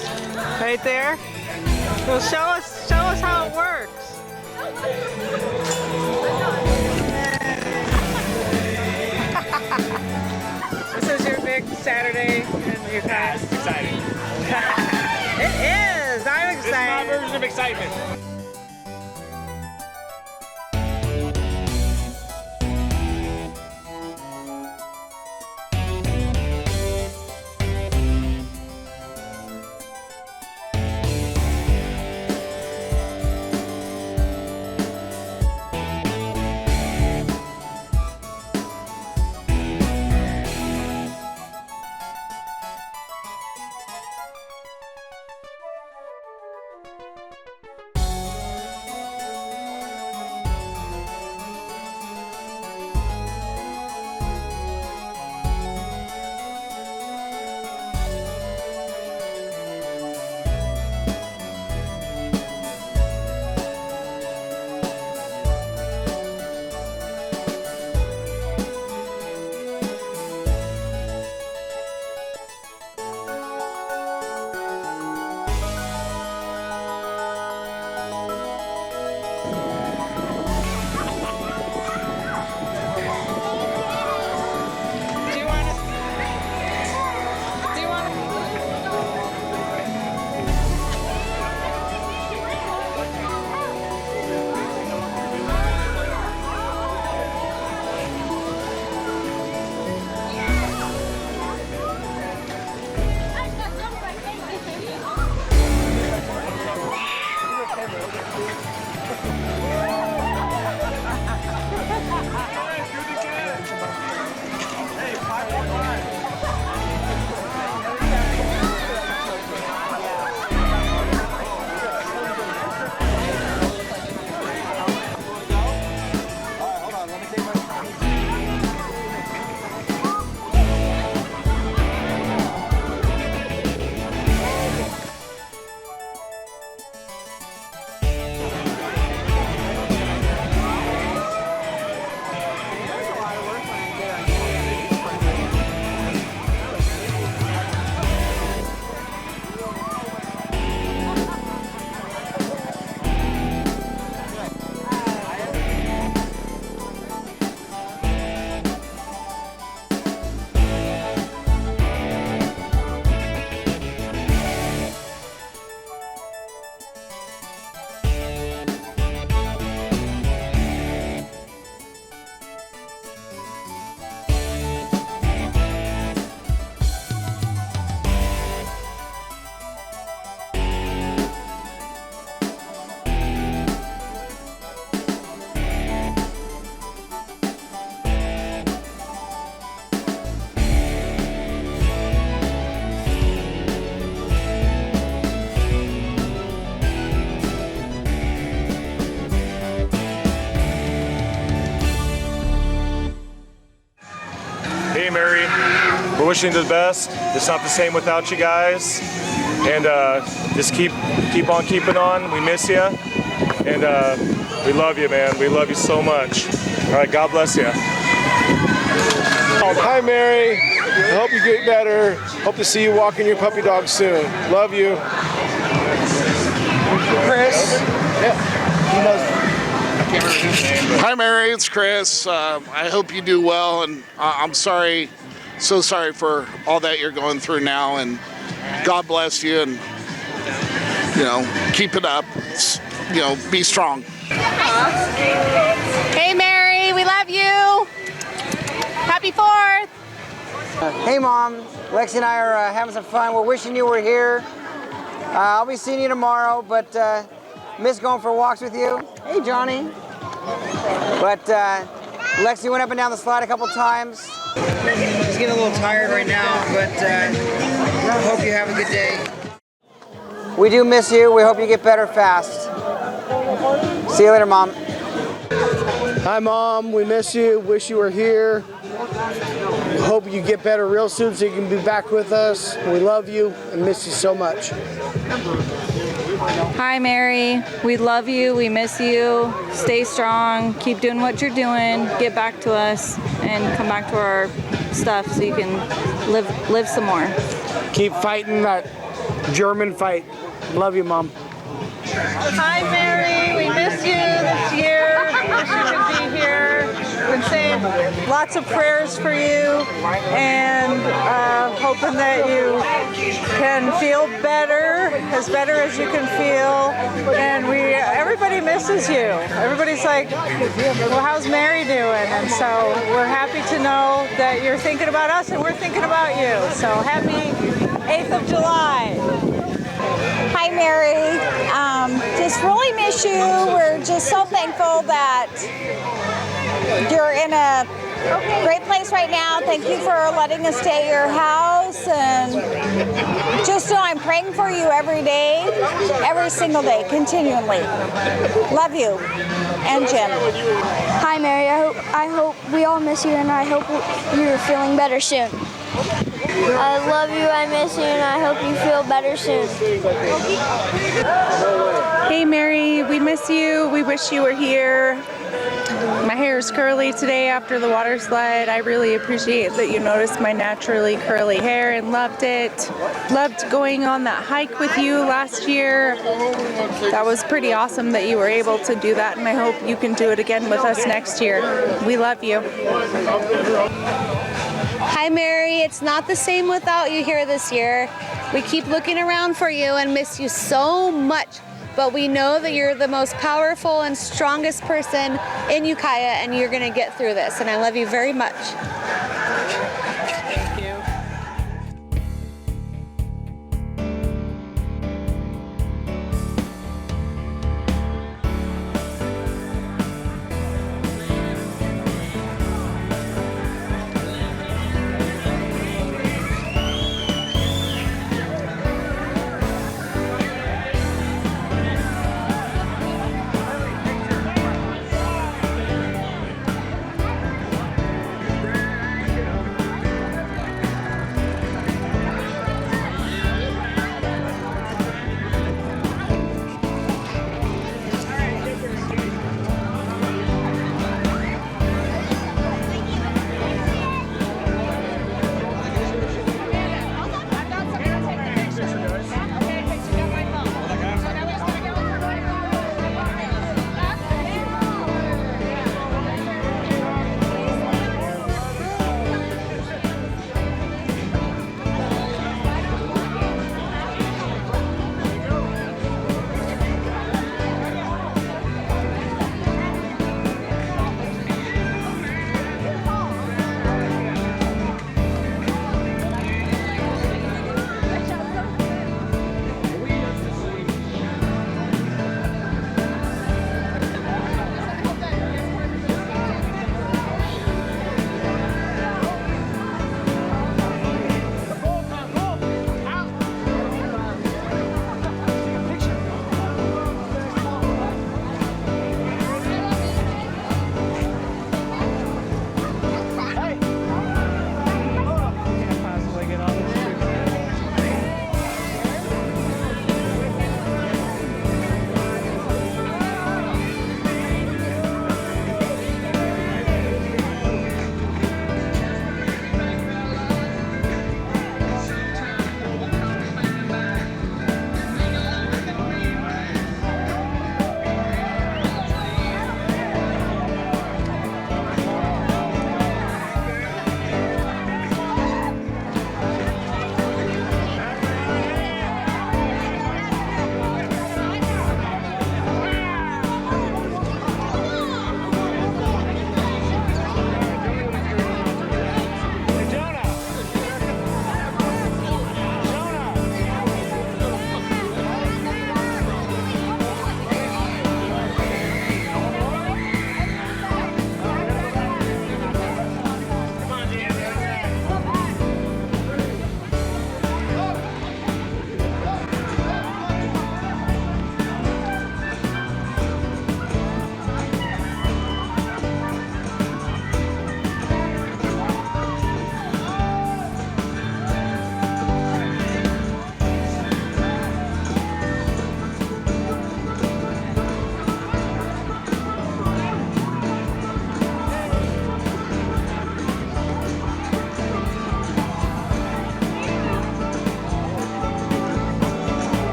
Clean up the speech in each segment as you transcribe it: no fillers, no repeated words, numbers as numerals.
Yes. Right there? Well, show us how it works. This is your big Saturday and your Yes, exciting. It is! I'm excited. This is my version of excitement. Hey Mary, we're wishing you the best. It's not the same without you guys. And just keep on keeping on. We miss you. And we love you, man. We love you so much. All right, God bless you. Hi Mary, I hope you get better. Hope to see you walking your puppy dog soon. Love you. Chris. Yeah. He knows. Hi Mary, it's Chris. I hope you do well, and I'm sorry, so sorry for all that you're going through now, and God bless you, and keep it up. Be strong. Hey Mary, we love you. Happy 4th. Hey Mom, Lexi and I are having some fun. We're wishing you were here. I'll be seeing you tomorrow, but miss going for walks with you. Hey Johnny. But Lexi went up and down the slide a couple times. She's getting a little tired right now, but hope you have a good day. We do miss you. We hope you get better fast. See you later, Mom. Hi Mom, we miss you. Wish you were here. Hope you get better real soon so you can be back with us. We love you and miss you so much. Hi Mary, we love you, we miss you. Stay strong, keep doing what you're doing, get back to us, and come back to our stuff so you can live some more. Keep fighting that German fight. Love you, Mom. Hi, Mary. We miss you this year. Wish you could be here. Been saying lots of prayers for you and hoping that you can feel better as you can feel. And everybody misses you. Everybody's like, well, how's Mary doing? And so we're happy to know that you're thinking about us and we're thinking about you. So happy 8th of July. Hi, Mary. Just really miss you. We're just so thankful that you're in a great place right now. Thank you for letting us stay at your house. And just know I'm praying for you every day, every single day, continually. Love you. And Jim. Hi, Mary. I hope we all miss you, and I hope you're feeling better soon. I love you, I miss you, and I hope you feel better soon. Hey Mary, we miss you. We wish you were here. My hair is curly today after the water slide. I really appreciate that you noticed my naturally curly hair and loved it. Loved going on that hike with you last year. That was pretty awesome that you were able to do that, and I hope you can do it again with us next year. We love you. Hi, Mary. It's not the same without you here this year. We keep looking around for you and miss you so much. But we know that you're the most powerful and strongest person in Ukiah, and you're going to get through this. And I love you very much.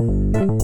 you.